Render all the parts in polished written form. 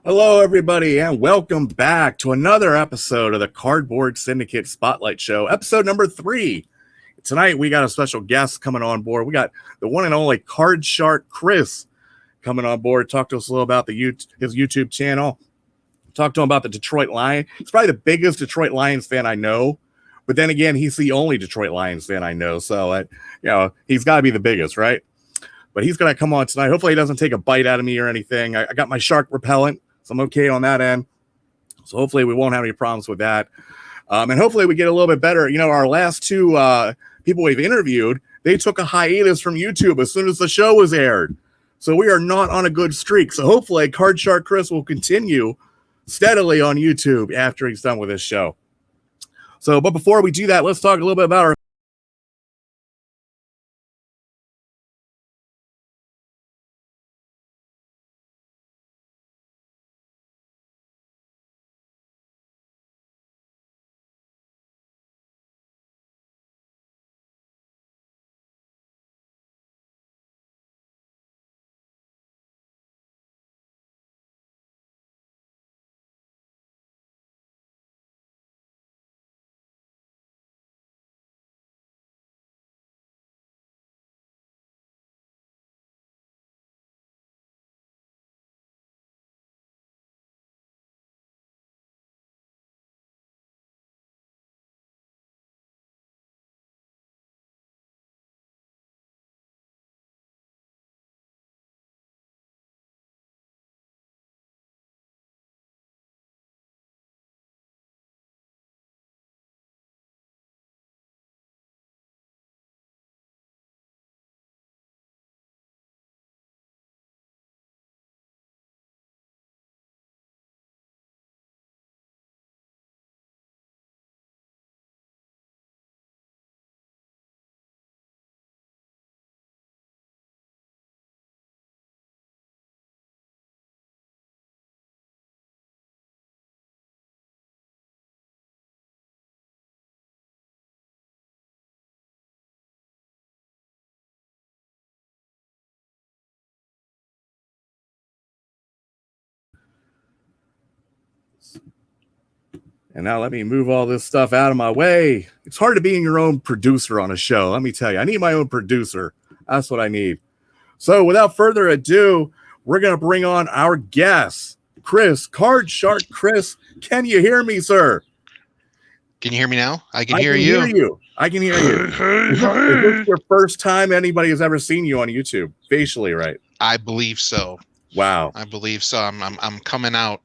Hello, everybody, and welcome back to another episode of the Cardboard Syndicate Spotlight Show, episode number 3. Tonight, we got a special guest coming on board. We got the one and only Card Shark Chris coming on board. Talk to us a little about his YouTube channel. Talk to him about the Detroit Lions. He's probably the biggest Detroit Lions fan I know. But then again, he's the only Detroit Lions fan I know. So, he's got to be the biggest, right? But he's going to come on tonight. Hopefully, he doesn't take a bite out of me or anything. I got my shark repellent. So I'm okay on that end. So hopefully we won't have any problems with that. And hopefully we get a little bit better. Our last two people we've interviewed, they took a hiatus from YouTube as soon as the show was aired. So we are not on a good streak. So hopefully Card Shark Chris will continue steadily on YouTube after he's done with this show. But before we do that, let's talk a little bit about our And now let me move all this stuff out of my way. It's hard to be your own producer on a show. Let me tell you, I need my own producer. That's what I need. So without further ado, we're going to bring on our guest, Chris, Card Shark Chris. Can you hear me, sir? Can you hear me now? I can hear you. I can hear you. Is this your first time anybody has ever seen you on YouTube, facially, right? I believe so. Wow. I believe so. I'm coming out.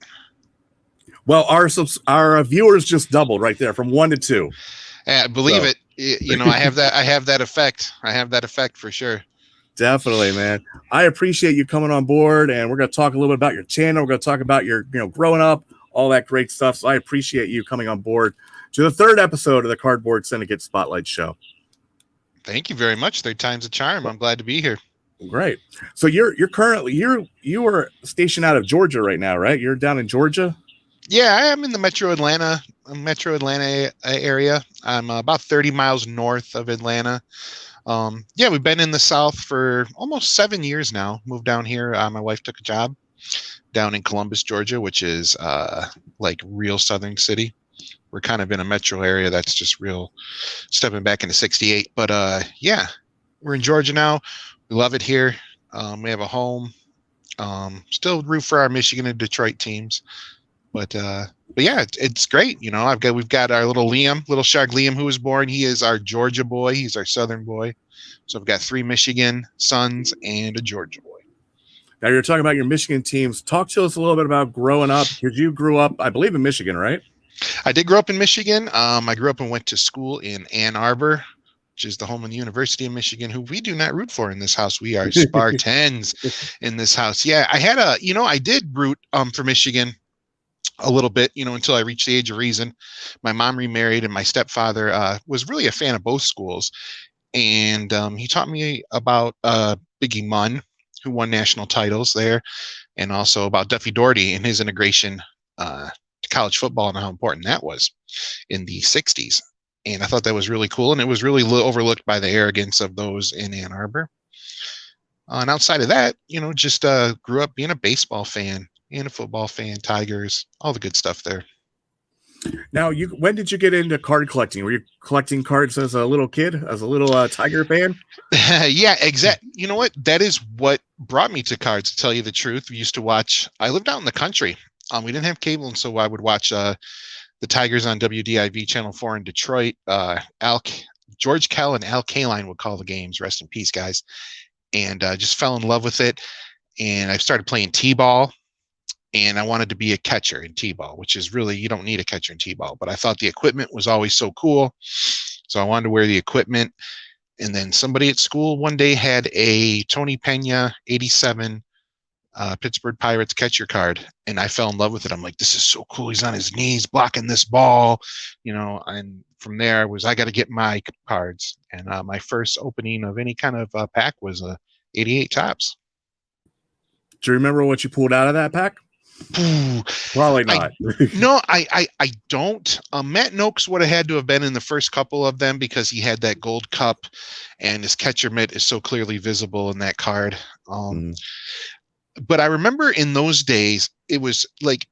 Well, our viewers just doubled right there from 1 to 2. Believe it. I have that effect. I have that effect for sure. Definitely, man. I appreciate you coming on board, and we're going to talk a little bit about your channel. We're going to talk about your, growing up, all that great stuff. So I appreciate you coming on board to the 3rd episode of the Cardboard Syndicate Spotlight Show. Thank you very much. 3rd time's a charm. I'm glad to be here. Great. So you're currently you are stationed out of Georgia right now, right? You're down in Georgia. Yeah, I am in the Metro Atlanta area. I'm about 30 miles north of Atlanta. We've been in the South for almost 7 years now. Moved down here. My wife took a job down in Columbus, Georgia, which is like real southern city. We're kind of in a metro area that's just real stepping back into 68. But we're in Georgia now. We love it here. We have a home. Still root for our Michigan and Detroit teams. But yeah, it's great. We've got our little shark Liam, who was born. He is our Georgia boy. He's our Southern boy. So I've got 3 Michigan sons and a Georgia boy. Now you're talking about your Michigan teams. Talk to us a little bit about growing up, because you grew up, I believe, in Michigan, right? I did grow up in Michigan. I grew up and went to school in Ann Arbor, which is the home of the University of Michigan, who we do not root for in this house. We are Spartans in this house. Yeah, I did root for Michigan a little bit, until I reached the age of reason. My mom remarried, and my stepfather was really a fan of both schools. And he taught me about Biggie Munn, who won national titles there, and also about Duffy Daugherty and his integration to college football and how important that was in the 60s. And I thought that was really cool. And it was really overlooked by the arrogance of those in Ann Arbor. And outside of that, just grew up being a baseball fan. and a football fan, Tigers, all the good stuff there. Now, when did you get into card collecting? Were you collecting cards as a little kid, as a little Tiger fan? Yeah, exact. You know what? That is what brought me to cards, to tell you the truth. We used to watch, I lived out in the country. We didn't have cable, and so I would watch the Tigers on WDIV Channel 4 in Detroit. George Kell and Al Kaline would call the games. Rest in peace, guys. And just fell in love with it. And I started playing T-ball. And I wanted to be a catcher in T-ball, which is really, you don't need a catcher in T-ball. But I thought the equipment was always so cool. So I wanted to wear the equipment. And then somebody at school one day had a Tony Pena 87 Pittsburgh Pirates catcher card, and I fell in love with it. I'm like, this is so cool. He's on his knees blocking this ball, and from there I got to get my cards. And my first opening of any kind of pack was a 88 Topps. Do you remember what you pulled out of that pack? Probably not. I don't. Matt Noakes would have had to have been in the first couple of them because he had that gold cup, and his catcher mitt is so clearly visible in that card. But I remember in those days, it was like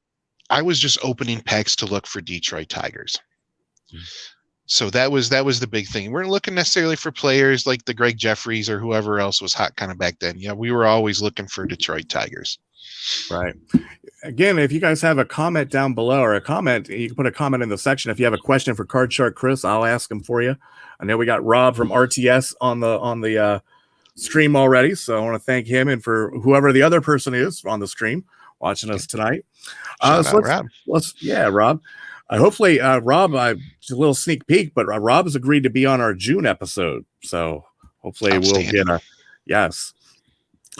I was just opening packs to look for Detroit Tigers. So that was the big thing. We weren't looking necessarily for players like the Greg Jeffries or whoever else was hot kind of back then. Yeah, we were always looking for Detroit Tigers. Right. Again, if you guys have a comment down below or a comment, you can put a comment in the section. If you have a question for Card Shark Chris, I'll ask him for you. I know we got Rob from RTS on the stream already, so I want to thank him and for whoever the other person is on the stream watching us tonight. Rob. Rob. Hopefully, Rob, just a little sneak peek, but Rob has agreed to be on our June episode, so hopefully we'll get a yes.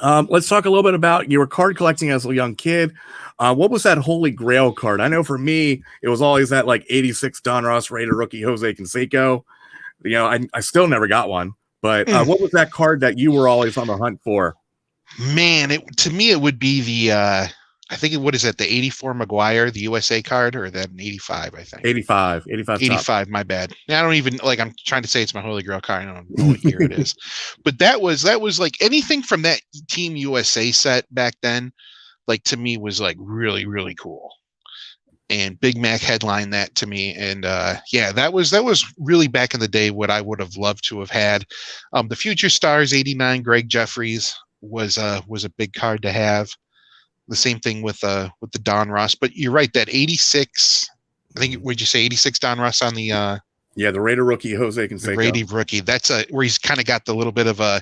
Let's talk a little bit about your card collecting as a young kid. What was that Holy Grail card? I know for me, it was always that like 86 Donruss Raider rookie Jose Canseco. I still never got one, but what was that card that you were always on the hunt for? Man, to me, it would be the, I think, what is it, the 84 McGuire, the USA card, or that 85, I think. 85, my bad. I don't even, I'm trying to say it's my Holy Grail card. I don't know what year it is. But that was like anything from that Team USA set back then, to me was really, really cool. And Big Mac headlined that to me. And that was really back in the day what I would have loved to have had. The Future Stars 89 Greg Jeffries was a big card to have. The same thing with the Donruss, but you're right, that 86, I think, would you say 86 Donruss on the the Raider rookie Jose Canseco. The Raider rookie. That's where he's kind of got the little bit of a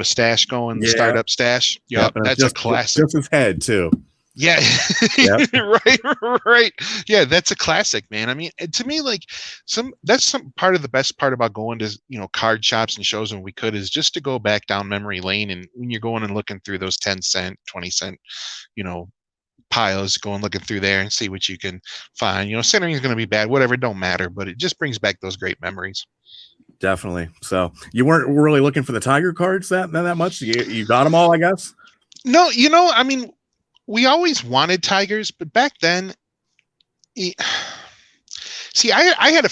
stash going, the startup stash. Yep, that's a classic. Just his head too. Yeah. Right. Yeah, that's a classic, man. I mean, to me, that's some part of the best part about going to, card shops and shows when we could, is just to go back down memory lane. And when you're going and looking through those 10-cent, 20-cent, piles, going looking through there and see what you can find. Centering is going to be bad, whatever, it don't matter, but it just brings back those great memories. Definitely. So you weren't really looking for the Tiger cards that much? You got them all, I guess? No, I mean, we always wanted Tigers, but back then, see, I had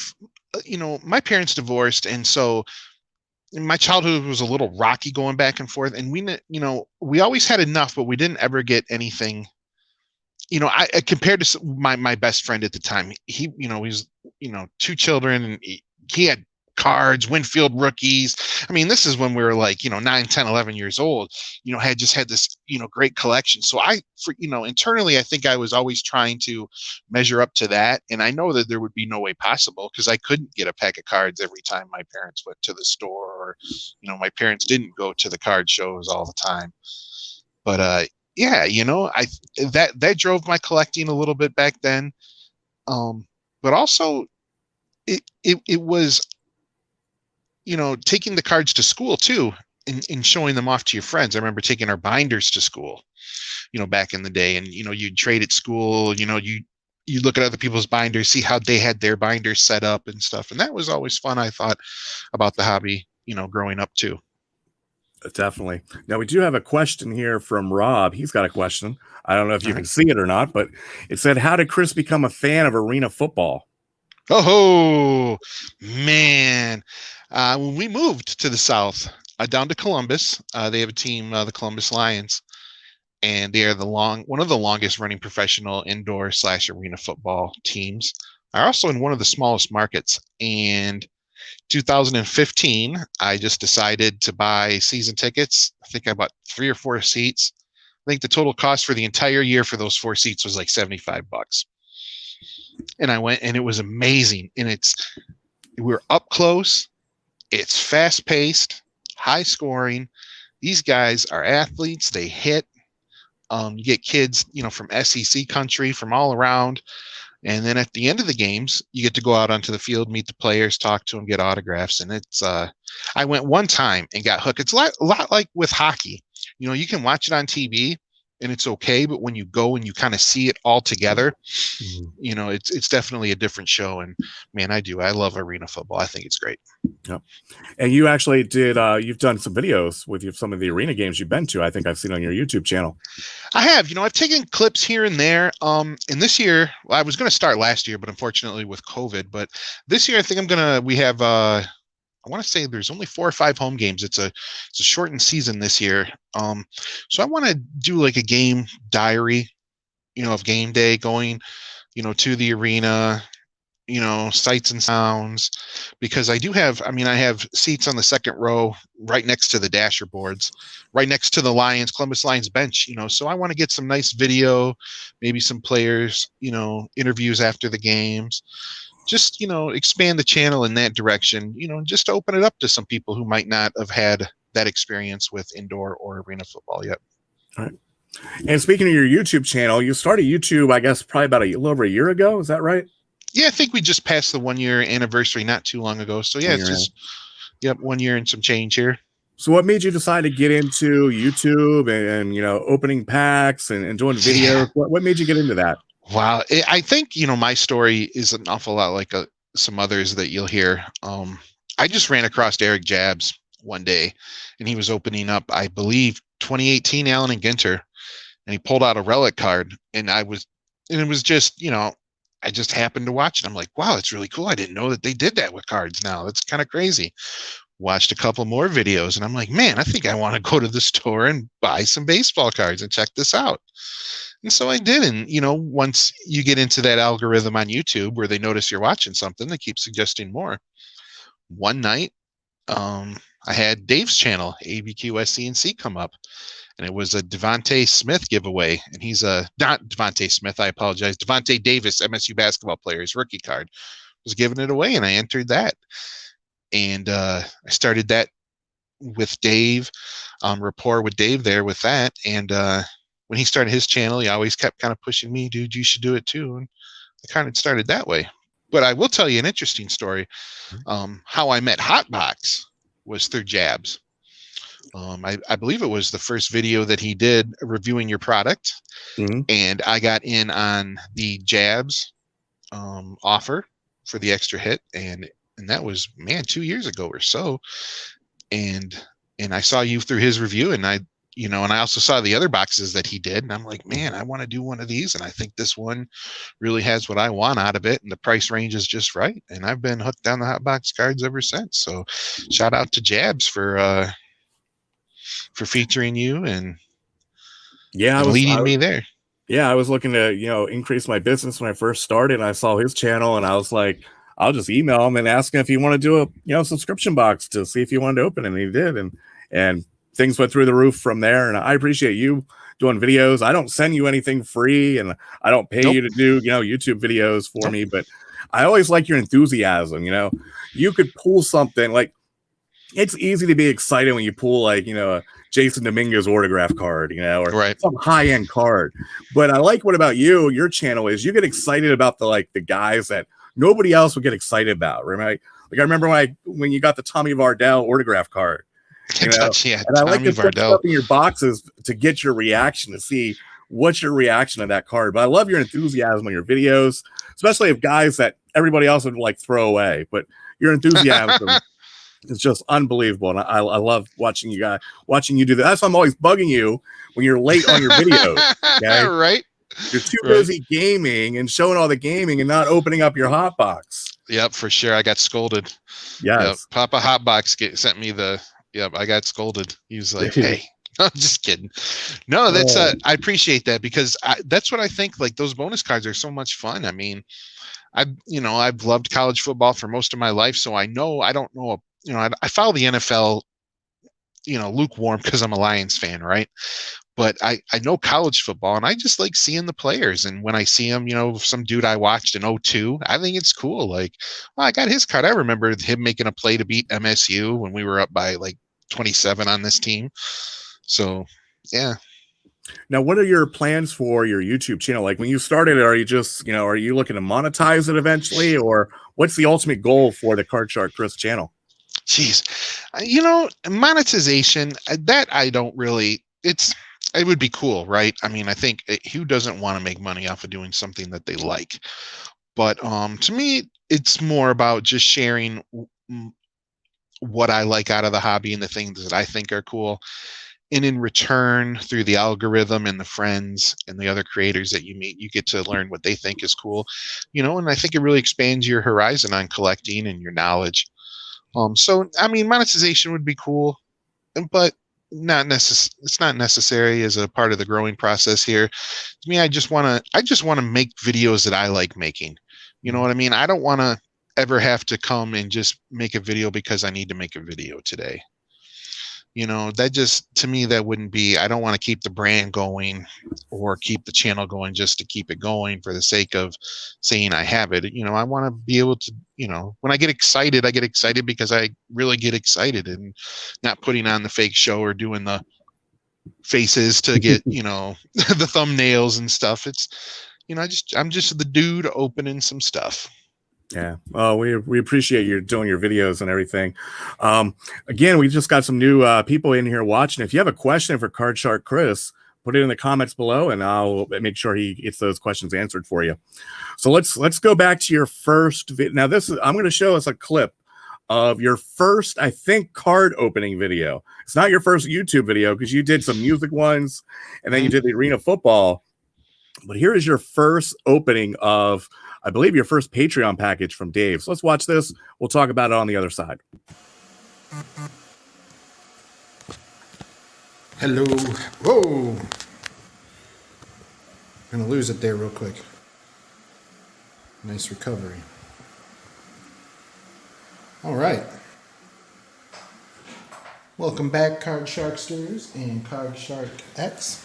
my parents divorced, and so my childhood was a little rocky going back and forth, and we always had enough, but we didn't ever get anything. I compared to my best friend at the time, he was 2 children, and he had cards, Winfield rookies. I mean, this is when we were 9, 10, 11 years old, had this, great collection. So internally, I think I was always trying to measure up to that. And I know that there would be no way possible, because I couldn't get a pack of cards every time my parents went to the store, or, my parents didn't go to the card shows all the time. But, that drove my collecting a little bit back then. But also it was, taking the cards to school too, and showing them off to your friends. I remember taking our binders to school, back in the day, and, you'd trade at school, you look at other people's binders, see how they had their binders set up and stuff. And that was always fun, I thought, about the hobby, growing up too. Definitely. Now we do have a question here from Rob. He's got a question. I don't know if you can see it or not, but it said, how did Chris become a fan of arena football? Oh, man. When we moved to the South, down to Columbus, they have a team, the Columbus Lions. and they are one of the longest running professional indoor / arena football teams. Are also in one of the smallest markets. And 2015, I just decided to buy season tickets. I think I bought 3 or 4 seats. I think the total cost for the entire year for those 4 seats was like $75. And I went, and it was amazing. And we're up close. It's fast paced, high scoring. These guys are athletes. They hit. You get kids, from SEC country, from all around. And then at the end of the games, you get to go out onto the field, meet the players, talk to them, get autographs. And I went one time and got hooked. It's a lot like with hockey. You can watch it on TV and it's okay, but when you go and you kind of see it all together, it's definitely a different show. And man, I love arena football. I think it's great. Yep. And you actually you've done some videos with some of the arena games you've been to. I think I've seen on your YouTube channel. I have. I've taken clips here and there. And this year, I was going to start last year, but unfortunately with COVID. But this year, I think we have, I want to say there's only 4 or 5 home games. It's a shortened season this year. So I want to do like a game diary, of game day, going, to the arena, sights and sounds, because I have seats on the second row right next to the dasher boards, right next to the Columbus Lions bench, so I want to get some nice video, maybe some players, interviews after the games, just, expand the channel in that direction, just to open it up to some people who might not have had that experience with indoor or arena football yet. All right. And speaking of your YouTube channel, you started YouTube, I guess, probably about a little over a year ago. Is that right? Yeah, I think we just passed the 1-year anniversary not too long ago. So yeah, it's just 1 year and some change here. So what made you decide to get into YouTube and opening packs and doing videos? Yeah. What made you get into that? Wow. I think, my story is an awful lot like some others that you'll hear. I just ran across Eric Jabs one day, and he was opening up, I believe, 2018 Allen and Ginter, and he pulled out a relic card, and it was just, I just happened to watch it. I'm like, wow, it's really cool. I didn't know that they did that with cards now. That's kind of crazy. Watched a couple more videos, and I'm like, man, I think I want to go to the store and buy some baseball cards and check this out. And so I did. And, once you get into that algorithm on YouTube where they notice you're watching something, they keep suggesting more. One night, I had Dave's channel, ABQSCNC, come up, and it was a Devontae Smith giveaway. And he's not Devontae Smith, I apologize, Devontae Davis, MSU basketball player, his rookie card, was giving it away, and I entered that. And I started that with Dave, rapport with Dave there with that. And when he started his channel, he always kept kind of pushing me, dude, you should do it too. And I kind of started that way. But I will tell you an interesting story. How I met Hotbox was through Jabs. I believe it was the first video that he did reviewing your product. Mm-hmm. And I got in on the Jabs offer for the extra hit. And that was, 2 years ago or so. And I saw you through his review, and I also saw the other boxes that he did, and I'm like, man, I want to do one of these, and I think this one really has what I want out of it, and the price range is just right. And I've been hooked on the Hotbox cards ever since. So shout out to Jabs for featuring you and leading me there. Yeah, I was looking to increase my business when I first started, and I saw his channel, and I was like, I'll just email him and ask him if he want to do a subscription box to see if he wanted to open it, and he did, and things went through the roof from there. And I appreciate you doing videos. I don't send you anything free, and I don't pay you to do YouTube videos for me, but I always like your enthusiasm. You could pull something like, it's easy to be excited when you pull a Jason Dominguez autograph card, or some high-end card. But I like what about your channel is you get excited about the guys that nobody else would get excited about. Right? Like I remember when you got the Tommy Vardell autograph card. And I like to put stuff in your boxes to get your reaction, to see what's your reaction to that card. But I love your enthusiasm on your videos, especially of guys that everybody else would throw away. But your enthusiasm is just unbelievable, and I love watching you do that. That's why I'm always bugging you when you're late on your videos. Okay? Right? You're too busy gaming and showing all the gaming and not opening up your hot box. Yep, for sure. I got scolded. Yes. Yep. Papa Hotbox sent me the. Yep, I got scolded. He was like, "Hey, I'm just kidding. No, that's Oh, I appreciate that because that's what I think. Like those bonus cards are so much fun. I mean, I've loved college football for most of my life, so I don't know, I follow the NFL, lukewarm because I'm a Lions fan, right? But I know college football and I just like seeing the players. And when I see them, some dude I watched in '02, I think it's cool. Like, well, I got his card. I remember him making a play to beat MSU when we were up by like 27 on this team. So, yeah. now, what are your plans for your YouTube channel? Like when you started it, are you just, are you looking to monetize it eventually, or what's the ultimate goal for the Card Shark Chris channel? Jeez, monetization, that I don't really. It would be cool, right? I mean, I think who doesn't want to make money off of doing something that they like? But to me, it's more about just sharing what I like out of the hobby and the things that I think are cool. And in return, through the algorithm and the friends and the other creators that you meet, you get to learn what they think is cool, and I think it really expands your horizon on collecting and your knowledge. So I mean, monetization would be cool, but it's not necessary as a part of the growing process here. To me, I just want to make videos that I like making. You know what I mean? I don't want to ever have to come and just make a video because I need to make a video today. That just, to me, that wouldn't be. I don't want to keep the brand going or keep the channel going just to keep it going for the sake of saying I have it. I want to be able to, when I get excited because I really get excited, and not putting on the fake show or doing the faces to get, the thumbnails and stuff. It's, I'm just the dude opening some stuff. Yeah. Oh, we appreciate you doing your videos and everything. Again, we just got some new people in here watching. If you have a question for Card Shark Chris, put it in the comments below, and I'll make sure he gets those questions answered for you. So let's go back to your first video. Now, I'm going to show us a clip of your first, I think, card opening video. It's not your first YouTube video because you did some music ones, and then you did the arena football. But here is your first opening of, I believe, your first Patreon package from Dave. So let's watch this. We'll talk about it on the other side. Hello. Whoa. I'm going to lose it there real quick. Nice recovery. All right. Welcome back, Card Sharksters and Card Shark X.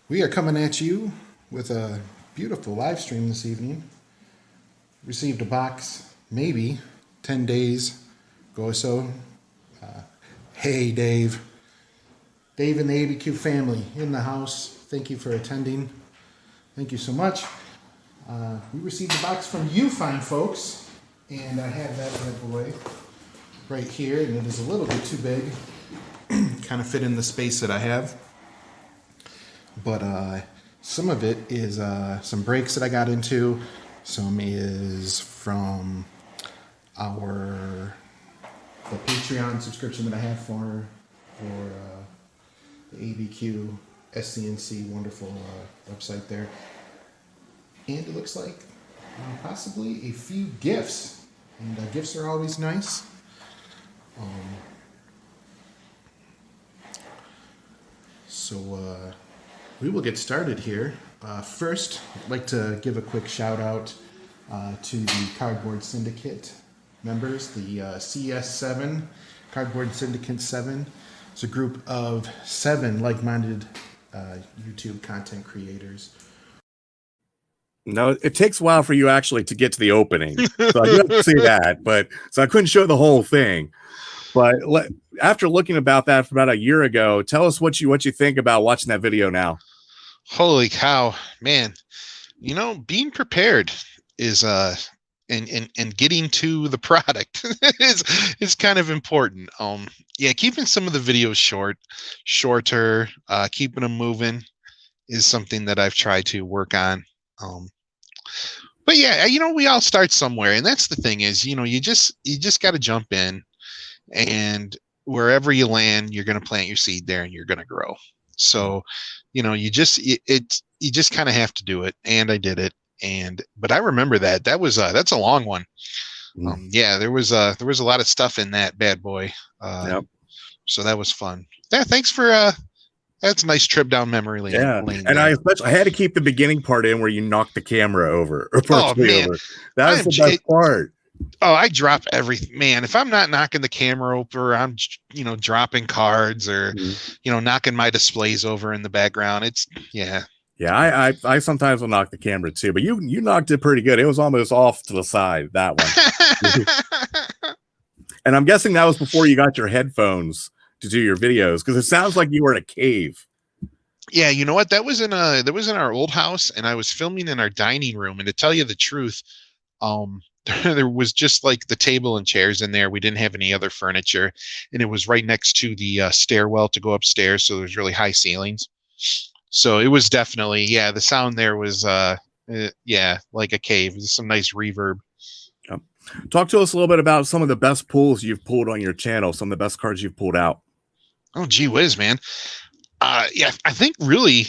We are coming at you with a beautiful live stream this evening. Received a box maybe 10 days ago or so. Hey, Dave. Dave and the ABQ family in the house. Thank you for attending. Thank you so much. We received a box from you fine folks, and I have that bad boy right here, and it is a little bit too big. Kind of fit in the space that I have. But some of it is some breaks that I got into. Some is from the Patreon subscription that I have for the ABQ SCNC wonderful website there. And it looks like possibly a few gifts. And gifts are always nice. So we will get started here. First, I'd like to give a quick shout out to the Cardboard Syndicate members, the CS7, Cardboard Syndicate 7. It's a group of 7 like-minded YouTube content creators. No, it takes a while for you actually to get to the opening. So I do have to say that, but so I couldn't show the whole thing. But after looking about that for about a year ago, tell us what you think about watching that video now. Holy cow, man. Being prepared is and getting to the product is kind of important. Yeah, keeping some of the videos shorter, keeping them moving is something that I've tried to work on. But yeah, we all start somewhere, and that's the thing is, you just got to jump in, and wherever you land, you're going to plant your seed there, and you're going to grow. So, you just kind of have to do it, and I did it. But I remember that's a long one. Yeah, there was a lot of stuff in that bad boy. Yep. So that was fun. Yeah, thanks for that's a nice trip down memory lane. Yeah, lane and there. I had to keep the beginning part in where you knocked the camera over or Oh partially man, over. That's the best part. I drop everything, man. If I'm not knocking the camera over, I'm dropping cards or knocking my displays over in the background. It's yeah. Yeah, I sometimes will knock the camera too, but you knocked it pretty good. It was almost off to the side, that one. And I'm guessing that was before you got your headphones to do your videos, because it sounds like you were in a cave. Yeah, you know what? That was in our old house, and I was filming in our dining room. And to tell you the truth, there was just like the table and chairs in there. We didn't have any other furniture, and it was right next to the stairwell to go upstairs. So there's really high ceilings. So it was definitely, yeah, the sound there was, yeah, like a cave. There's some nice reverb. Yep. Talk to us a little bit about some of the best pulls you've pulled on your channel, some of the best cards you've pulled out. Oh, gee whiz, man. Yeah, I think really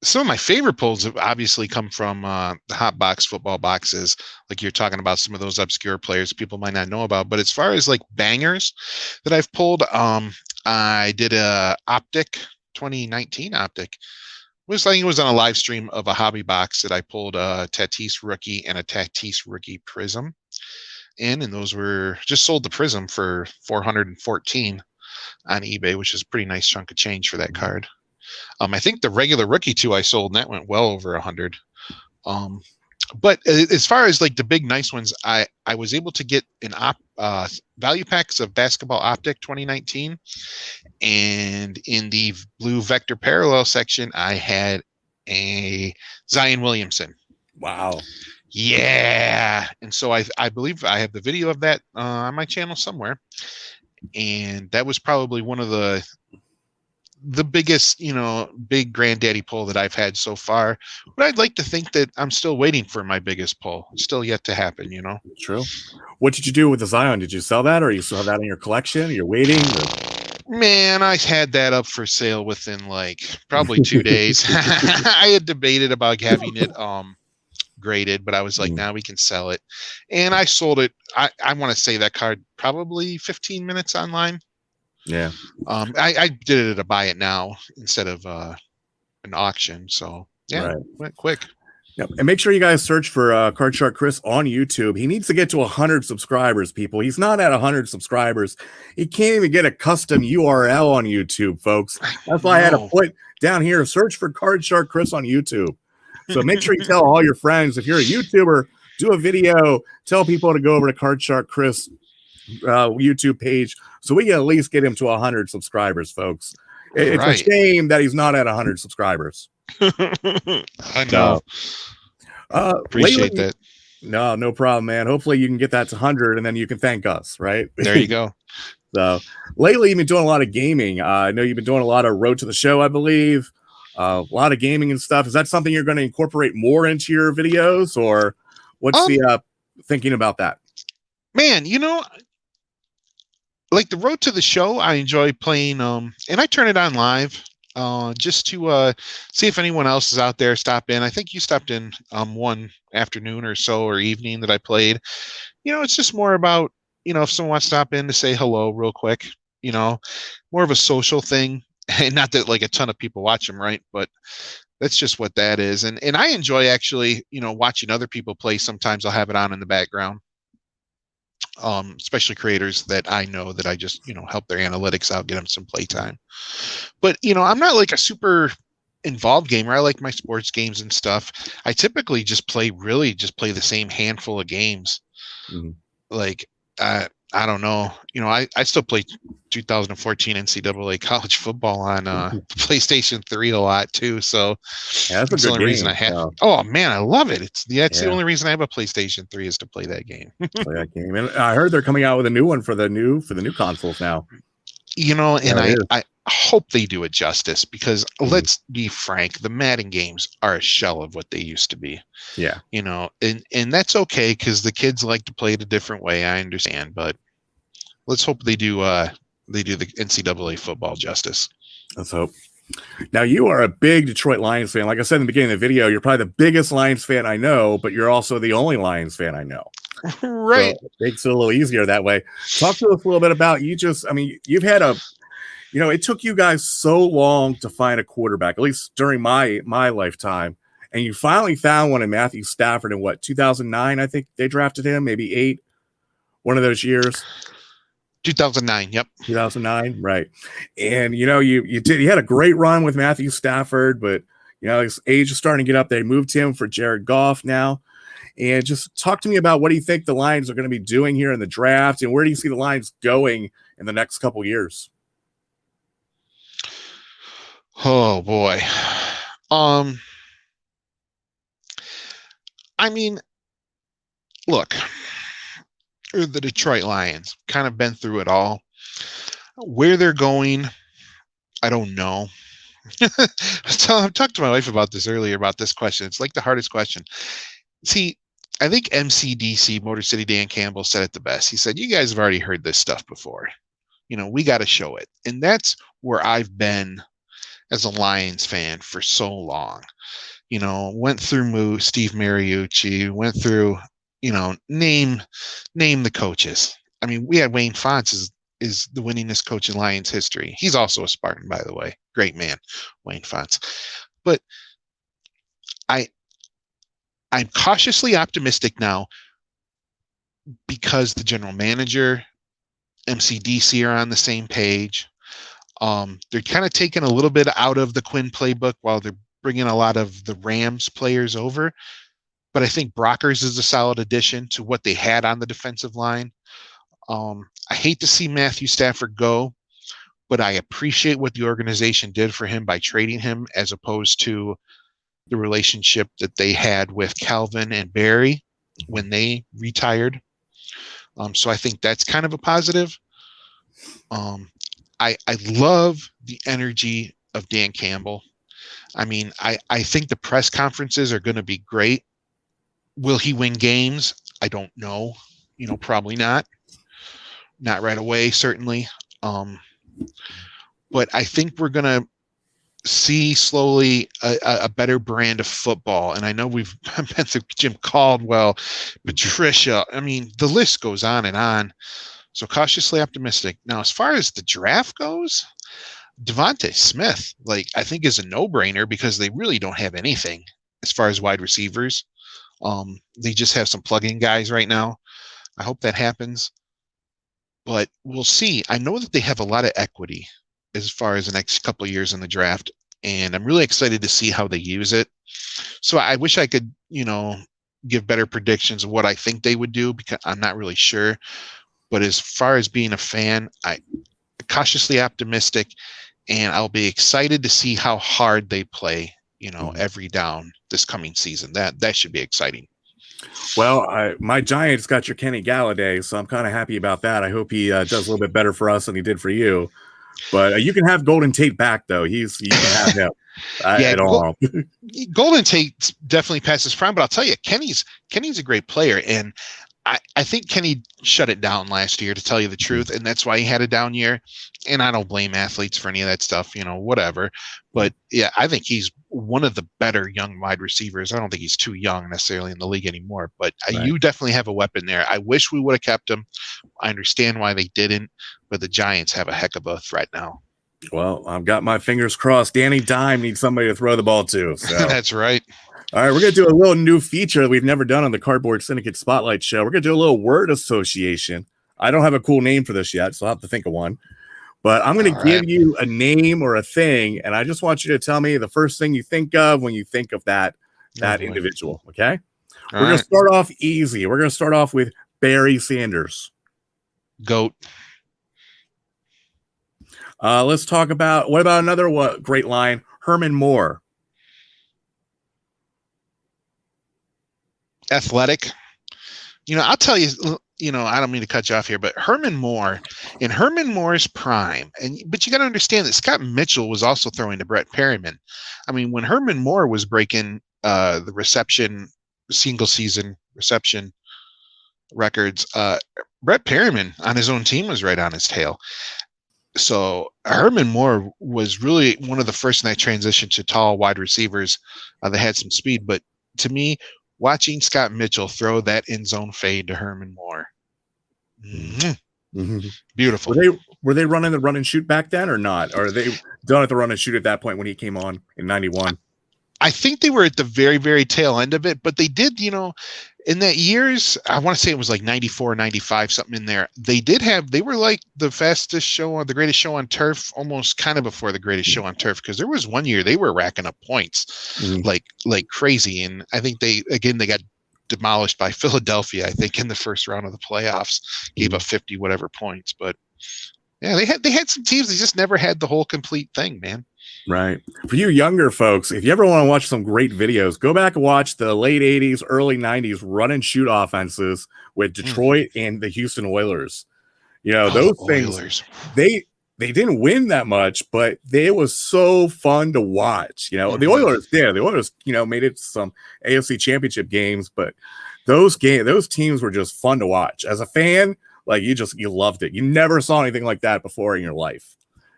some of my favorite pulls have obviously come from the hot box football boxes. Like you're talking about some of those obscure players people might not know about. But as far as like bangers that I've pulled, I did a Optic 2019 Optic. It was on a live stream of a hobby box that I pulled a Tatis rookie and a Tatis rookie prism in, and those were just sold the prism for $414 on eBay, which is a pretty nice chunk of change for that card. I think the regular rookie too I sold, and that went well over 100. But as far as like the big nice ones, I was able to get an value packs of Basketball Optic 2019, and in the blue vector parallel section, I had a Zion Williamson. Wow. Yeah, and so I believe I have the video of that on my channel somewhere, and that was probably one of the biggest, big granddaddy pull that I've had so far. But I'd like to think that I'm still waiting for my biggest pull. It's still yet to happen, True. What did you do with the Zion? Did you sell that, or you still have that in your collection? You're waiting? Man, I had that up for sale within like probably 2 days. I had debated about having it graded, but I was like, now we can sell it. And I sold it. I want to say that card probably 15 minutes online. Yeah. I did it at a buy it now instead of an auction. So yeah, went quick. Yep. And make sure you guys search for Card Shark Chris on YouTube. He needs to get to 100 subscribers, people. He's not at 100 subscribers. He can't even get a custom URL on YouTube, folks. That's why I had to put down here, search for Card Shark Chris on YouTube. So make sure you tell all your friends. If you're a YouTuber, do a video. Tell people to go over to Card Shark Chris YouTube page so we can at least get him to 100 subscribers, folks. It's a shame that he's not at 100 subscribers. I know. Appreciate that. No problem, man. Hopefully you can get that to 100 and then you can thank us, right? There you go. So lately you've been doing a lot of gaming. I know you've been doing a lot of Road to the Show, I believe. A lot of gaming and stuff. Is that something you're going to incorporate more into your videos, or what's the thinking about that? Man, like the Road to the Show, I enjoy playing, and I turn it on live just to see if anyone else is out there. Stop in. I think you stopped in one afternoon or so, or evening, that I played. It's just more about, if someone wants to stop in to say hello real quick, more of a social thing. And not that like a ton of people watch them, right? But that's just what that is. And I enjoy actually, watching other people play. Sometimes I'll have it on in the background. Especially creators that I know that I just, help their analytics out, get them some playtime. But, I'm not like a super involved gamer. I like my sports games and stuff. I typically just play the same handful of games. Mm-hmm. Like, I don't know. I still play 2014 NCAA college football on PlayStation 3 a lot too. So that's the only reason I have. Yeah. Oh man, I love it. That's the only reason I have a PlayStation 3 is to play that game. Play that game. And I heard they're coming out with a new one for the new consoles now. And I hope they do it justice, because let's be frank, the Madden games are a shell of what they used to be. Yeah. And that's okay, because the kids like to play it a different way. I understand, but let's hope they do the NCAA football justice. Let's hope. Now, you are a big Detroit Lions fan. Like I said in the beginning of the video, you're probably the biggest Lions fan I know, but you're also the only Lions fan I know. Right. So it makes it a little easier that way. Talk to us a little bit about you. You've had it took you guys so long to find a quarterback, at least during my lifetime. And you finally found one in Matthew Stafford in 2009, I think they drafted him, maybe 8, one of those years. 2009. Yep. 2009, right? And you had a great run with Matthew Stafford, but his age is starting to get up. They moved him for Jared Goff now. And just talk to me about what do you think the Lions are going to be doing here in the draft, and where do you see the Lions going in the next couple years? Oh boy. I mean, look, the Detroit Lions kind of been through it all. Where they're going, I don't know. So I've talked to my wife about this earlier, about this question. It's like the hardest question. See, I think MCDC, Motor City Dan Campbell, said it the best. He said, you guys have already heard this stuff before. We got to show it. And that's where I've been as a Lions fan for so long. Went through Steve Mariucci, went through, name the coaches. I mean, we had Wayne Fonts is the winningest coach in Lions history. He's also a Spartan, by the way. Great man, Wayne Fonts. But I'm cautiously optimistic now because the general manager, MCDC are on the same page. They're kind of taking a little bit out of the Quinn playbook while they're bringing a lot of the Rams players over. But I think Brockers is a solid addition to what they had on the defensive line. I hate to see Matthew Stafford go, but I appreciate what the organization did for him by trading him, as opposed to the relationship that they had with Calvin and Barry when they retired. So I think that's kind of a positive. I love the energy of Dan Campbell. I mean, I think the press conferences are going to be great. Will he win games? I don't know. Probably not. Not right away, certainly. But I think we're going to see slowly a better brand of football. And I know we've been through Jim Caldwell, Patricia. I mean, the list goes on and on. So cautiously optimistic. Now, as far as the draft goes, Devontae Smith, I think is a no-brainer because they really don't have anything as far as wide receivers. They just have some plug-in guys right now. I hope that happens. But we'll see. I know that they have a lot of equity as far as the next couple of years in the draft, and I'm really excited to see how they use it. So I wish I could, give better predictions of what I think they would do, because I'm not really sure. But as far as being a fan, I'm cautiously optimistic, and I'll be excited to see how hard they play, every down this coming season. That should be exciting. Well, my Giants got your Kenny Galladay, so I'm kind of happy about that. I hope he does a little bit better for us than he did for you. But you can have Golden Tate back, though. You can have him. I don't know. Golden Tate definitely passes prime, but I'll tell you, Kenny's a great player, and I think Kenny shut it down last year, to tell you the truth, and that's why he had a down year. And I don't blame athletes for any of that stuff, whatever. But yeah, I think he's one of the better young wide receivers. I don't think he's too young necessarily in the league anymore, but Right. You definitely have a weapon there. I wish we would have kept him. I understand why they didn't, but the Giants have a heck of a threat now. Well, I've got my fingers crossed. Danny Dime needs somebody to throw the ball to. So. That's right. All right, we're going to do a little new feature that we've never done on the Cardboard Syndicate Spotlight Show. We're going to do a little word association. I don't have a cool name for this yet, so I'll have to think of one. But I'm going to give you a name or a thing, and I just want you to tell me the first thing you think of when you think of that individual, okay? We're going to start off easy. We're going to start off with Barry Sanders. GOAT. Let's talk about, what about another great line? Herman Moore. Athletic. I'll tell you, I don't mean to cut you off here, but Herman Moore, in Herman Moore's prime, but you got to understand that Scott Mitchell was also throwing to Brett Perryman. I mean, when Herman Moore was breaking the single season reception records, Brett Perryman on his own team was right on his tail. So Herman Moore was really one of the first in that transition to tall wide receivers that had some speed. But to me, watching Scott Mitchell throw that end zone fade to Herman Moore. Mhm. Beautiful. Were they running the run and shoot back then or not? Or are they done at the run and shoot at that point when he came on in 91? I think they were at the very, very tail end of it, but they did, in that years, I want to say it was like 94, 95, something in there. They were like the fastest show on the greatest show on turf, almost kind of before the greatest show on turf, because there was one year they were racking up points like crazy. And I think they got demolished by Philadelphia, I think, in the first round of the playoffs, gave up 50 whatever points. But yeah, they had some teams, they just never had the whole complete thing, man. Right. For you younger folks, if you ever want to watch some great videos, go back and watch the late 80s, early 90s run and shoot offenses with Detroit and the Houston Oilers. Those things, Oilers. they didn't win that much, but it was so fun to watch. The Oilers did. The Oilers, made it to some AFC championship games, but those teams were just fun to watch. As a fan, like you loved it. You never saw anything like that before in your life.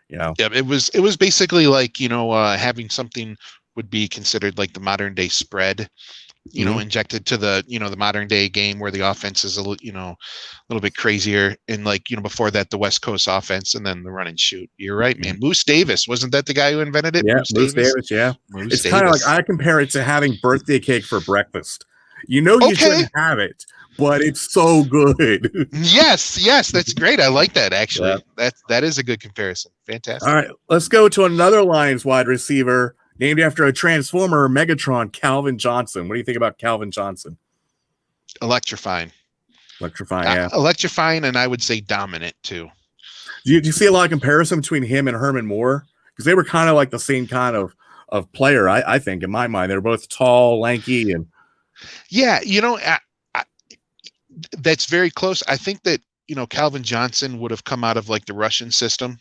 Yeah, it was basically like, having something would be considered like the modern day spread, injected to the, the modern day game where the offense is a little bit crazier. And like, before that, the West Coast offense and then the run and shoot. You're right, man. Moose Davis, wasn't that the guy who invented it? Yeah, Moose Davis. Yeah. It's kind of like, I compare it to having birthday cake for breakfast. You shouldn't have it, but it's so good. Yes, that's great. I like that, actually. Yeah. That is a good comparison. Fantastic. All right, let's go to another Lions wide receiver named after a Transformer Megatron, Calvin Johnson. What do you think about Calvin Johnson? Electrifying, yeah. Electrifying, and I would say dominant, too. Do you see a lot of comparison between him and Herman Moore? Because they were kind of like the same kind of player, I think, in my mind. They were both tall, lanky, and... Yeah, that's very close. I think that, Calvin Johnson would have come out of like the Russian system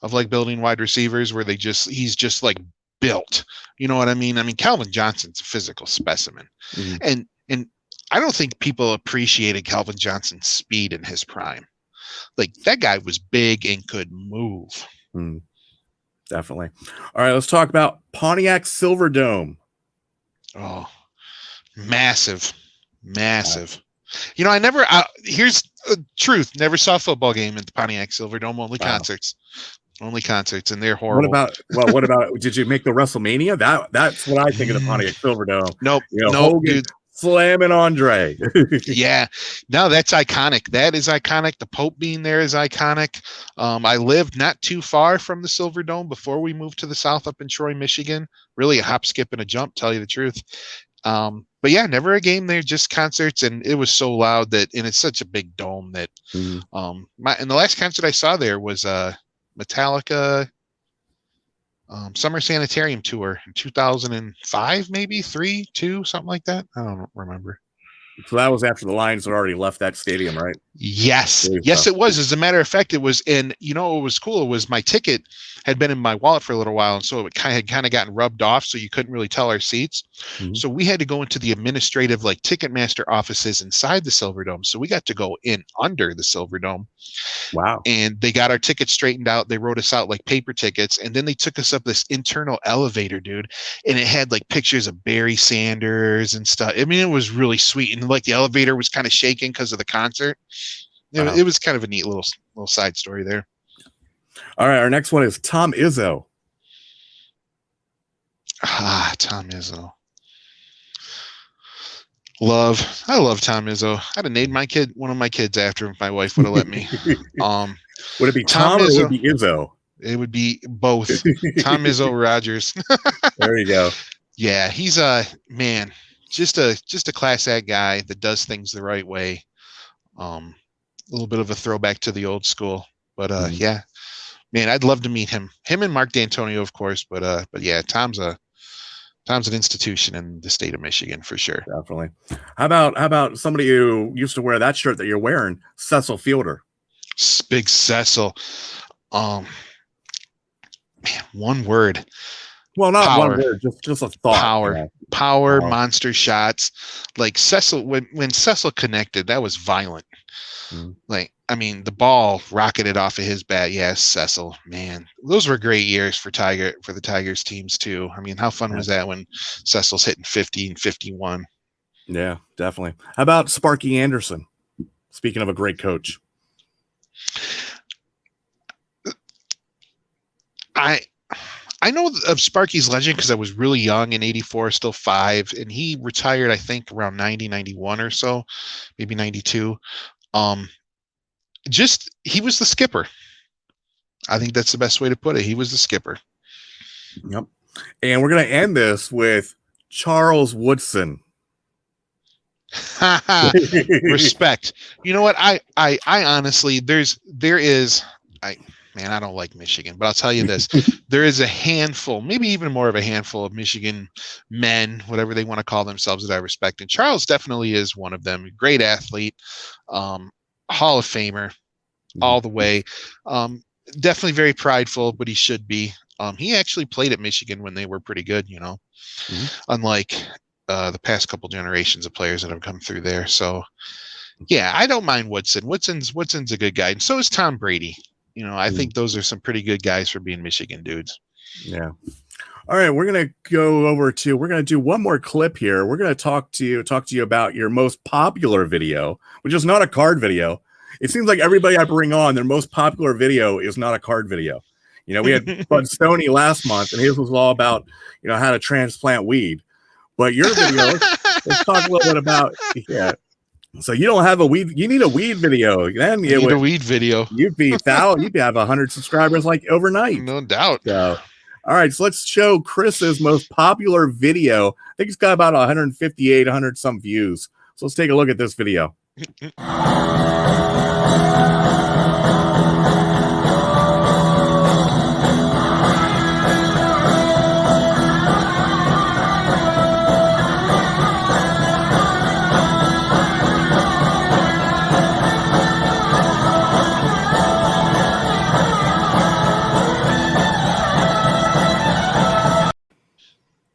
of like building wide receivers where he's just like built. You know what I mean? I mean, Calvin Johnson's a physical specimen. And I don't think people appreciated Calvin Johnson's speed in his prime. Like that guy was big and could move. Definitely. All right, let's talk about Pontiac Silverdome. Oh, massive. Here's the truth. Never saw a football game at the Pontiac Silverdome, only concerts. Only concerts, and they're horrible. What about did you make the WrestleMania? That's what I think of the Pontiac Silverdome. Nope. Hogan Dude. Slamming Andre. Yeah. No, that's iconic. That is iconic. The Pope being there is iconic. I lived not too far from the Silverdome before we moved to the South up in Troy, Michigan. Really a hop, skip, and a jump, tell you the truth. But yeah, never a game there, just concerts, and it was so loud and it's such a big dome that and the last concert I saw there was Metallica Summer Sanitarium Tour in 2005, maybe 3, 2, something like that. I don't remember. So that was after the Lions had already left that stadium, right? Yes. Yes, it was. As a matter of fact, it was. And what was cool? It was my ticket had been in my wallet for a little while. And so it had kind of gotten rubbed off. So you couldn't really tell our seats. So we had to go into the administrative, like Ticketmaster offices inside the Silverdome. So we got to go in under the Silverdome. Wow. And they got our tickets straightened out. They wrote us out like paper tickets. And then they took us up this internal elevator, dude. And it had like pictures of Barry Sanders and stuff. I mean, it was really sweet. And like the elevator was kind of shaking because of the concert. It was kind of a neat little side story there. All right, our next one is Tom Izzo. Tom Izzo. I love Tom Izzo. I'd have named one of my kids after him if my wife would have let me. Would it be Tom or would it be Izzo? It would be both. Tom Izzo Rogers. There you go. Yeah, he's man. Just a class act guy that does things the right way. A little bit of a throwback to the old school, but yeah, man, I'd love to meet him. Him and Mark D'Antonio, of course, but yeah, Tom's an institution in the state of Michigan for sure. Definitely. How about somebody who used to wear that shirt that you're wearing, Cecil Fielder? Big Cecil. Man, one word. Well, not power. One word, just a thought. Power, monster shots. Like Cecil, when Cecil connected, that was violent. Like, I mean, the ball rocketed off of his bat. Yes, Cecil, man, those were great years for the Tigers teams too. I mean, how fun was that when Cecil's hitting 50 and 51? Yeah, definitely. How about Sparky Anderson? Speaking of a great coach. I know of Sparky's legend because I was really young in '84, still 5, and he retired, I think, around 90, 91 or so, maybe 92. Just he was the skipper. I think that's the best way to put it. He was the skipper. Yep. And we're going to end this with Charles Woodson. Respect. You know what? I honestly, I don't like Michigan, but I'll tell you this: there is a handful, maybe even more of a handful of Michigan men, whatever they want to call themselves, that I respect. And Charles definitely is one of them. Great athlete, Hall of Famer, all the way. Definitely very prideful, but he should be. He actually played at Michigan when they were pretty good, unlike the past couple generations of players that have come through there. So, yeah, I don't mind Woodson. Woodson's a good guy, and so is Tom Brady. I think those are some pretty good guys for being Michigan dudes. Yeah. All right, we're going to do one more clip here. We're going to talk to you about your most popular video, which is not a card video. It seems like everybody I bring on, their most popular video is not a card video. We had Bud Stoney last month, and his was all about, how to transplant weed. But your video, let's talk a little bit about, yeah. So you don't have a weed, you need a weed video. Then you need a weed video. You'd have 100 subscribers like overnight. No doubt. So, all right, so let's show Chris's most popular video. I think it's got about 158, 100 some views. So let's take a look at this video.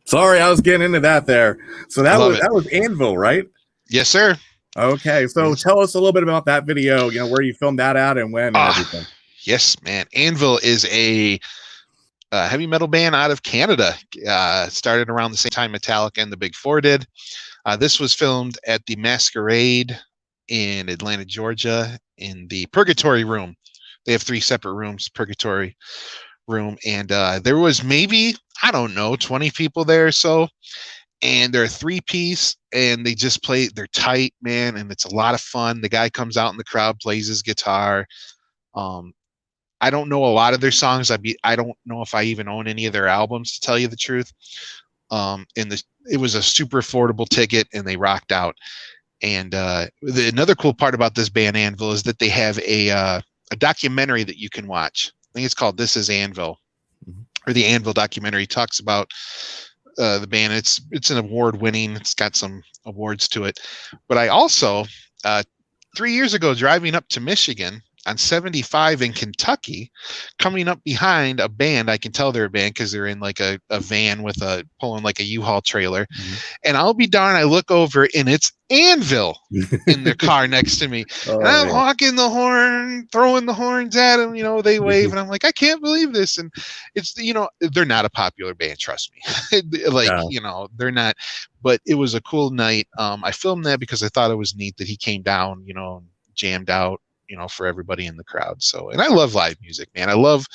Sorry, I was getting into that there. So that was Anvil, right? Yes, sir. Okay, so tell us a little bit about that video. Where you filmed that at and when and everything. Yes, man. Anvil is a heavy metal band out of Canada. Started around the same time Metallica and the Big Four did. This was filmed at the Masquerade in Atlanta, Georgia, in the Purgatory Room. They have 3 separate rooms, Purgatory Room, and there was maybe, I don't know, 20 people there or so, and they're a 3-piece, and they just play, they're tight, man, and it's a lot of fun. The guy comes out in the crowd, plays his guitar. I don't know a lot of their songs. I don't know if I even own any of their albums, to tell you the truth. It was a super affordable ticket, and they rocked out. And another cool part about this band Anvil is that they have a documentary that you can watch. I think it's called This Is Anvil, or the Anvil documentary. It talks about the band. It's an award-winning. It's got some awards to it. But I also 3 years ago, driving up to Michigan on 75 in Kentucky, coming up behind a band. I can tell they're a band because they're in like a van with pulling like a U-Haul trailer. And I'll be darned, I look over and it's Anvil in the car next to me. And I'm honking the horn, throwing the horns at them, they wave, and I'm like, I can't believe this. And it's, they're not a popular band, trust me. They're not, but it was a cool night. I filmed that because I thought it was neat that he came down, jammed out, for everybody in the crowd. So, and I love live music, man. I love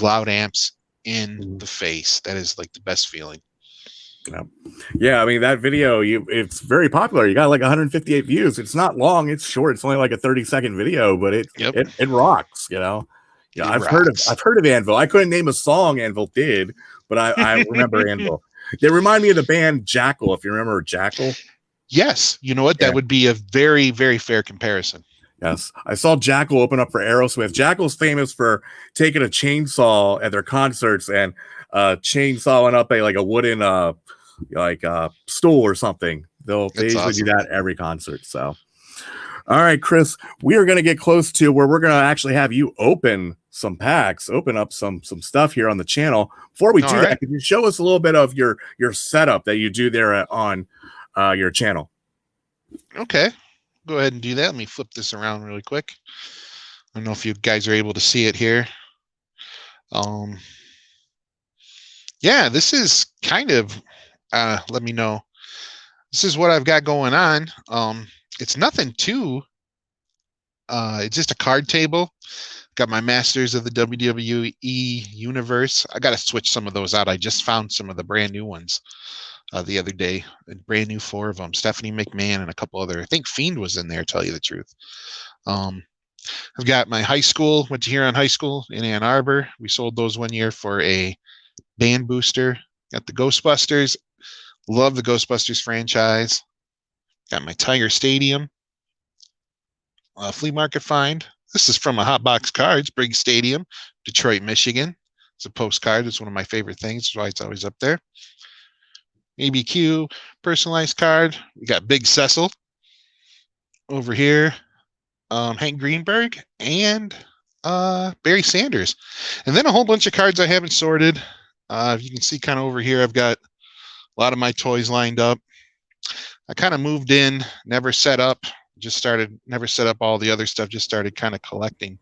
loud amps in the face. That is like the best feeling. Yeah, I mean, that video, it's very popular. You got like 158 views. It's not long, it's short. It's only like a 30-second video, but it rocks, Yeah, I've heard of Anvil. I couldn't name a song Anvil did, but I remember Anvil. They remind me of the band Jackal, if you remember Jackal. Yes, you know what? That would be a very, very fair comparison. Yes, I saw Jackal open up for Aerosmith. Jackal's famous for taking a chainsaw at their concerts and chainsawing up a wooden stool or something. They usually do that every concert. So, all right, Chris, we are going to get close to where we're going to actually have you open some packs, open up some stuff here on the channel. Before we do that, could you show us a little bit of your setup that you do there on your channel? Okay. Go ahead and do that. Let me flip this around really quick. I don't know if you guys are able to see it here. Yeah, this is kind of, let me know. this is what I've got going on. It's nothing too. It's just a card table. Got my Masters of the WWE Universe. I got to switch some of those out. I just found some of the brand new ones the other day. A brand new 4 of them. Stephanie McMahon and a couple other. I think Fiend was in there, to tell you the truth. I've got my high school. Went to Huron High School in Ann Arbor. We sold those one year for a band booster. Got the Ghostbusters. Love the Ghostbusters franchise. Got my Tiger Stadium. Flea market find. This is from a Hotbox Cards, Briggs Stadium, Detroit, Michigan. It's a postcard. It's one of my favorite things. That's why it's always up there. ABQ, personalized card. We got Big Cecil over here. Hank Greenberg and Barry Sanders. And then a whole bunch of cards I haven't sorted. You can see kind of over here, I've got a lot of my toys lined up. I kind of moved in, never set up all the other stuff, just started kind of collecting.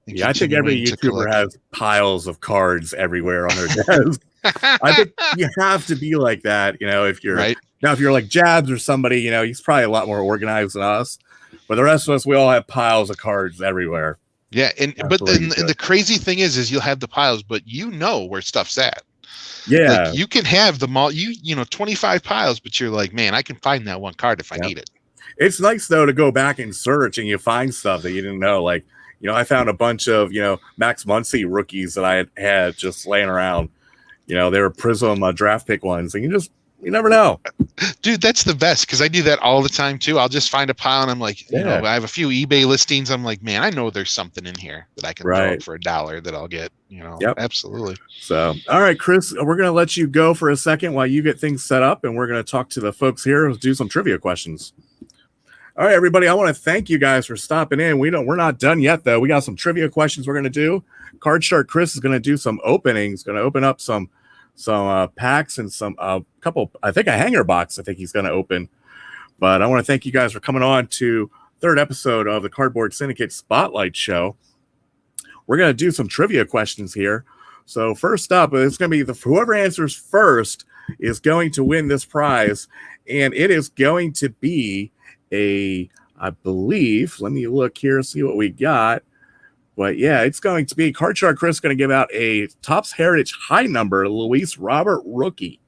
Yeah, I think every YouTuber has piles of cards everywhere on their desk. I think you have to be like that, if you're right. Now, if you're like Jabs or somebody, he's probably a lot more organized than us. But the rest of us, we all have piles of cards everywhere. Yeah, and the crazy thing is you'll have the piles, but where stuff's at. Yeah, like you can have them all. 25 piles, but you're like, man, I can find that one card if I need it. It's nice though to go back and search and you find stuff that you didn't know. Like, I found a bunch of Max Muncy rookies that I had just laying around. They were Prism draft pick ones, and you never know. Dude, that's the best because I do that all the time too. I'll just find a pile and I'm like, I have a few eBay listings. I'm like, man, I know there's something in here that I can throw for $1 that I'll get. Yep. Absolutely. So, all right, Chris, we're going to let you go for a second while you get things set up, and we're going to talk to the folks here and do some trivia questions. All right, everybody, I want to thank you guys for stopping in. We're not done yet, though. We got some trivia questions we're going to do. Card Shark Chris is going to do some openings, going to open up some packs and some couple, I think a hanger box I think he's going to open. But I want to thank you guys for coming on to third episode of the Cardboard Syndicate Spotlight Show. We're going to do some trivia questions here. So first up, it's going to be whoever answers first is going to win this prize, and it is going to be I believe, let me look here, see what we got. But yeah, it's going to be Card Shark Chris going to give out a Topps Heritage High Number Luis Robert rookie.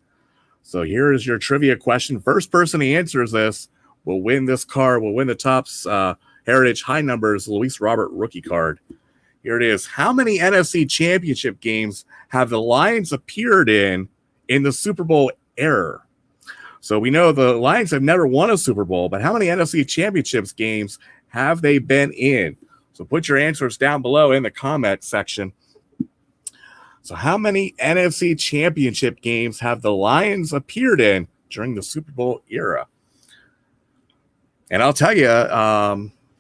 So here is your trivia question. First person who answers this will win this card, will win the Topps Heritage High Numbers Luis Robert rookie card. Here it is. How many NFC Championship games have the Lions appeared in the Super Bowl era? So we know the Lions have never won a Super Bowl, but how many NFC Championships games have they been in? So put your answers down below in the comment section. So how many NFC Championship games have the Lions appeared in during the Super Bowl era? And I'll tell you, I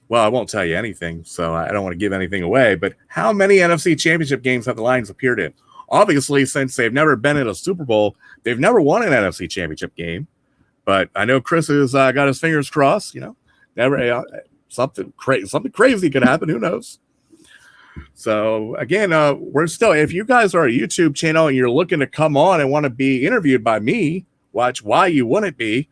won't tell you anything, so I don't want to give anything away, but how many NFC Championship games have the Lions appeared in? Obviously, since they've never been in a Super Bowl, they've never won an NFC Championship game. But I know Chris has got his fingers crossed, never something crazy could happen. Who knows? So again, we're still, if you guys are a YouTube channel and you're looking to come on and want to be interviewed by me, watch why you wouldn't be,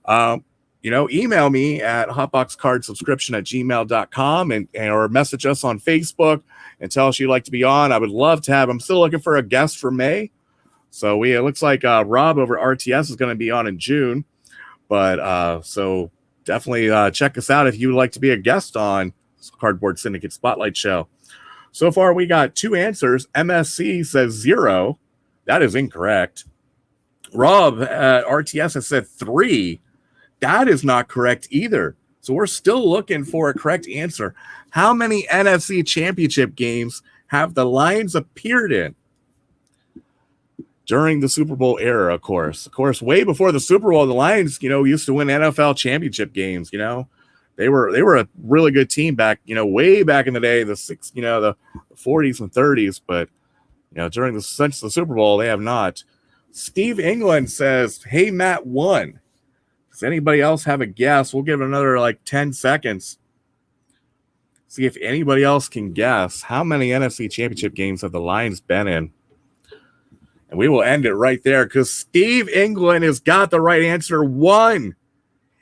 email me at hotboxcardsubscription@gmail.com and or message us on Facebook and tell us you'd like to be on. I would love to have, I'm still looking for a guest for May. So it looks like Rob over RTS is going to be on in June, but so definitely check us out if you would like to be a guest on Cardboard Syndicate Spotlight Show. So far, we got 2 answers. MSC says 0. That is incorrect. Rob at RTS has said 3. That is not correct either. So we're still looking for a correct answer. How many NFC Championship games have the Lions appeared in during the Super Bowl era? Of course, way before the Super Bowl, the Lions, used to win NFL championship games. They were a really good team back, way back in the day, the 40s and 30s. But since the Super Bowl, they have not. Steve England says, "Hey, Matt won." Does anybody else have a guess? We'll give it another 10 seconds. See if anybody else can guess. How many NFC Championship games have the Lions been in? And we will end it right there because Steve England has got the right answer 1.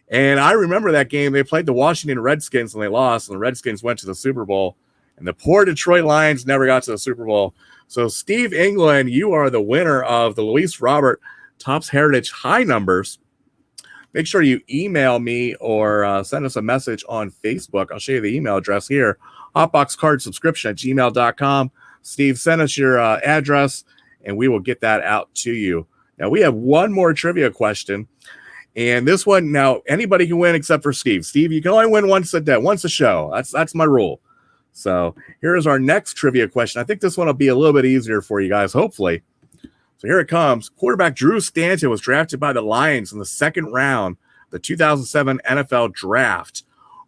And I remember that game. They played the Washington Redskins and they lost, and the Redskins went to the Super Bowl. And the poor Detroit Lions never got to the Super Bowl. So, Steve England, you are the winner of the Luis Robert Topps Heritage High Numbers. Make sure you email me or send us a message on Facebook. I'll show you the email address here, hotboxcardsubscription@gmail.com. Steve, send us your address, and we will get that out to you. Now, we have one more trivia question. And this one, now, anybody can win except for Steve. Steve, you can only win once a day, once a show. That's my rule. So here is our next trivia question. I think this one will be a little bit easier for you guys, hopefully. So here it comes. Quarterback Drew Stanton was drafted by the Lions in the second round, the 2007 NFL Draft.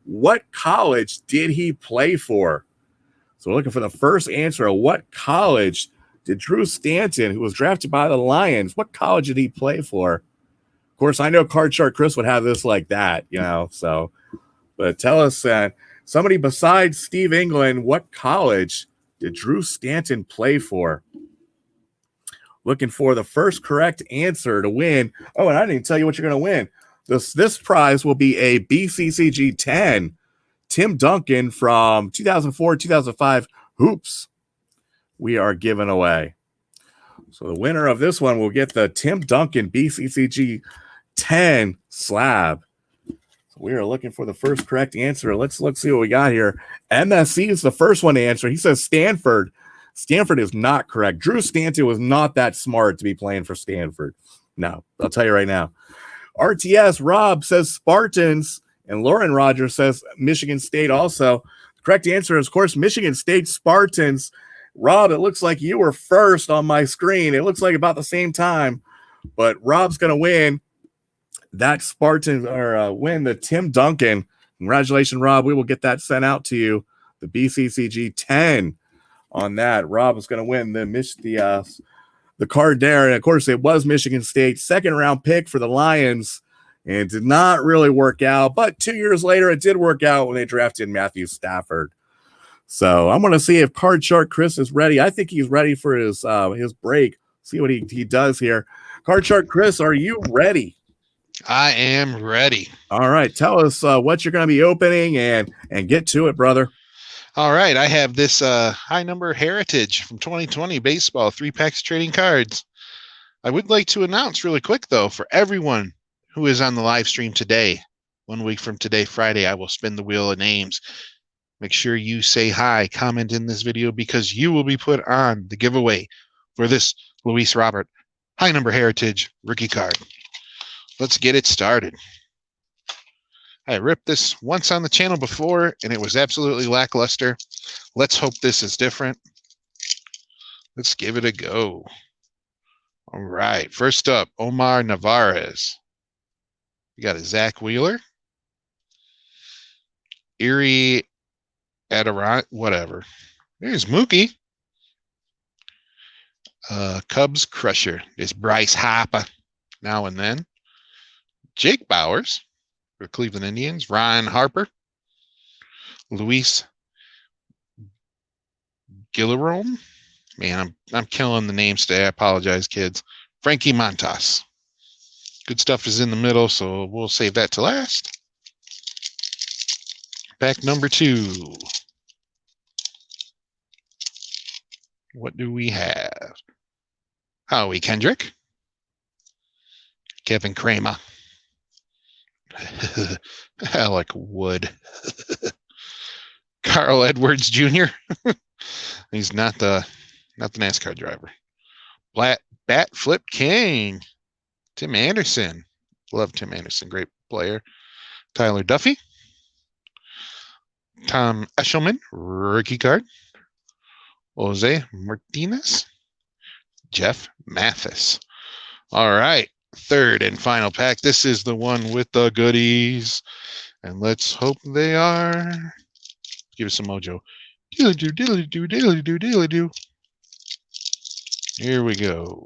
What college did he play for? So we're looking for the first answer of what college did Drew Stanton, who was drafted by the Lions, what college did he play for? Of course, I know Card Shark Chris would have this like that, so. But tell us, somebody besides Steve England, what college did Drew Stanton play for? Looking for the first correct answer to win. Oh, and I didn't even tell you what you're going to win. This prize will be a BCCG 10 Tim Duncan from 2004-2005 Hoops we are giving away. So the winner of this one will get the Tim Duncan BCCG 10 slab. So we are looking for the first correct answer. Let's see what we got here. MSC is the first one to answer. He says Stanford. Stanford is not correct. Drew Stanton was not that smart to be playing for Stanford. No, I'll tell you right now. RTS Rob says Spartans, and Lauren Rogers says Michigan State also. The correct answer is, of course, Michigan State Spartans. Rob, it looks like you were first on my screen. It looks like about the same time, but Rob's going to win that Spartans or win the Tim Duncan. Congratulations, Rob. We will get that sent out to you. The BCCG 10 on that. Rob is going to win the card there. And of course, it was Michigan State, second round pick for the Lions, and did not really work out. But 2 years later, it did work out when they drafted Matthew Stafford. So I'm going to see if Card Shark Chris is ready. I think he's ready for his break. See what he does here. Card Shark Chris, are you ready? I am ready. All right. Tell us what you're going to be opening and get to it, brother. All right. I have this high number Heritage from 2020 baseball, 3-packs trading cards. I would like to announce really quick, though, for everyone who is on the live stream today, 1 week from today, Friday, I will spin the wheel of names. Make sure you say hi, comment in this video, because you will be put on the giveaway for this Luis Robert high number Heritage rookie card. Let's get it started. I ripped this once on the channel before, and it was absolutely lackluster. Let's hope this is different. Let's give it a go. All right, first up, Omar Narvaez. We got a Zach Wheeler. Erie Adirond, whatever. There's Mookie. Cubs Crusher. There's Bryce Harper now and then. Jake Bowers for Cleveland Indians. Ryan Harper. Luis Guillermo. Man, I'm killing the names today. I apologize, kids. Frankie Montas. Good stuff is in the middle, so we'll save that to last. Pack number 2. What do we have? Howie Kendrick. Kevin Kramer. Alec Wood. Carl Edwards Jr. He's not the NASCAR driver. Bat Flip King. Tim Anderson. Love Tim Anderson. Great player. Tyler Duffy. Tom Eshelman. Rookie card. Jose Martinez. Jeff Mathis. All right. Third and final pack. This is the one with the goodies. And let's hope they are. Give us some mojo. Diddly-doo, diddly-doo, diddly-doo, diddly-doo. Here we go.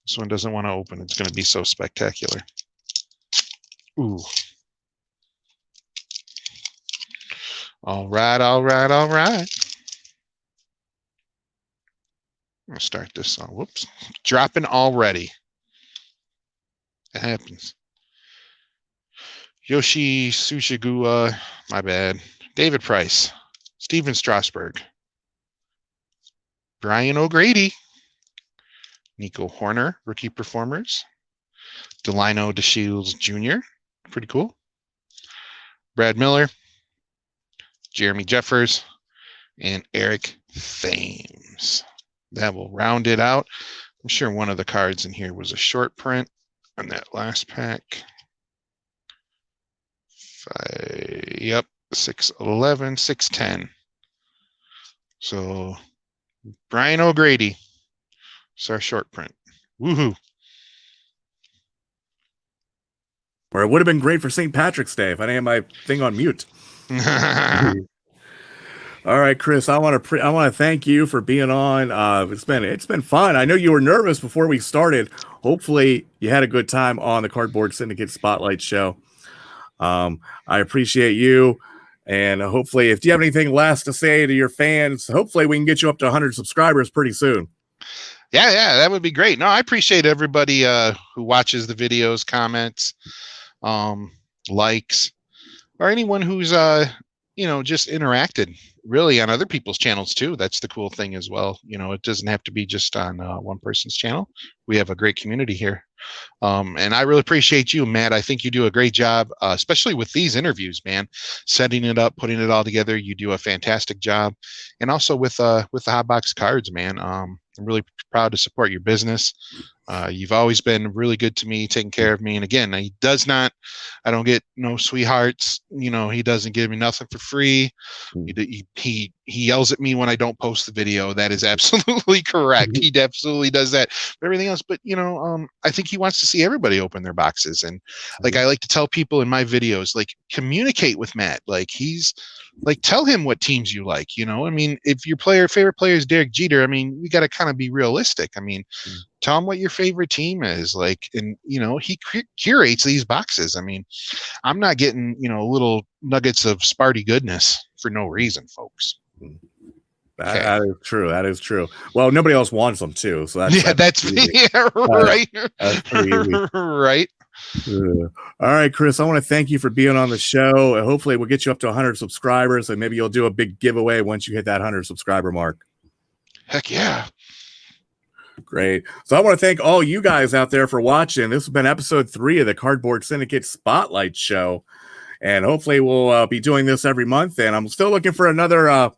This one doesn't want to open. It's going to be so spectacular. Ooh. All right, all right, all right. I'm gonna start this on. Whoops, dropping already. It happens. Yoshi Tsuchigua, my bad. David Price, Steven Strasberg, Brian O'Grady, Nico Horner, rookie performers, Delino DeShields Jr., pretty cool. Brad Miller, Jeremy Jeffers, and Eric Thames. That will round it out. I'm sure one of the cards in here was a short print on that last pack. Yep, 611, 610. So Brian O'Grady. It's our short print. Woohoo. Or it would have been great for St. Patrick's Day if I didn't have my thing on mute. All right, Chris, I want to thank you for being on. It's been fun. I know you were nervous before we started. Hopefully you had a good time on the Cardboard Syndicate Spotlight Show. I appreciate you. And hopefully, if you have anything last to say to your fans, hopefully we can get you up to 100 subscribers pretty soon. Yeah, that would be great. No, I appreciate everybody who watches the videos, comments, likes, or anyone who's just interacted really on other people's channels too. That's the cool thing as well. It doesn't have to be just on one person's channel. We have a great community here. And I really appreciate you, Matt. I think you do a great job, especially with these interviews, man. Setting it up, putting it all together. You do a fantastic job. And also with the Hot Box cards, man. I'm really proud to support your business. You've always been really good to me, taking care of me. And again, I don't get no sweethearts. He doesn't give me nothing for free. He yells at me when I don't post the video. That is absolutely correct. He absolutely does that. But everything else, I think he wants to see everybody open their boxes. And like I like to tell people in my videos, like communicate with Matt. Tell him what teams you like. If your favorite player is Derek Jeter, we got to kind of be realistic. Tell him what your favorite team is, and he curates these boxes. I'm not getting little nuggets of Sparty goodness for no reason, folks. That is true. That is true. Well, nobody else wants them too, so that's right. That's pretty easy. Right. All right, Chris, I want to thank you for being on the show. Hopefully we'll get you up to 100 subscribers, and maybe you'll do a big giveaway once you hit that 100 subscriber mark. Heck yeah. Great. So I want to thank all you guys out there for watching. This has been episode 3 of the Cardboard Syndicate Spotlight Show, and hopefully we'll be doing this every month. And I'm still looking for another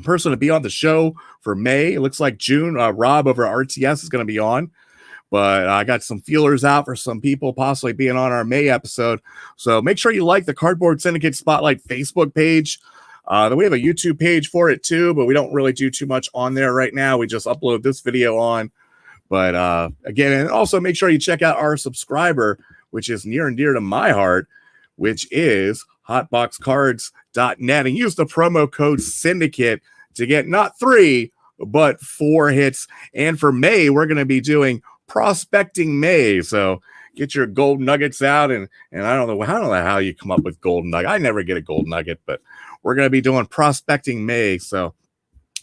person to be on the show for May. It looks like June. Rob over at RTS is going to be on. But I got some feelers out for some people possibly being on our May episode. So make sure you like the Cardboard Syndicate Spotlight Facebook page. Then we have a YouTube page for it too, but we don't really do too much on there right now. We just upload this video on. But again, and also make sure you check out our subscriber, which is near and dear to my heart, which is hotboxcards.net, and use the promo code Syndicate to get not 3, but 4 hits. And for May, we're going to be doing Prospecting May, so get your gold nuggets out, and I don't know how you come up with gold nugget. I never get a gold nugget, but we're going to be doing Prospecting May, so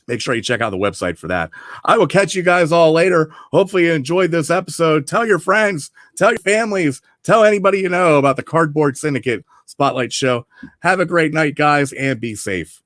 make sure you check out the website for that. I will catch you guys all later. Hopefully you enjoyed this episode. Tell your friends, tell your families, tell anybody you know about the Cardboard Syndicate Spotlight Show. Have a great night, guys, and be safe.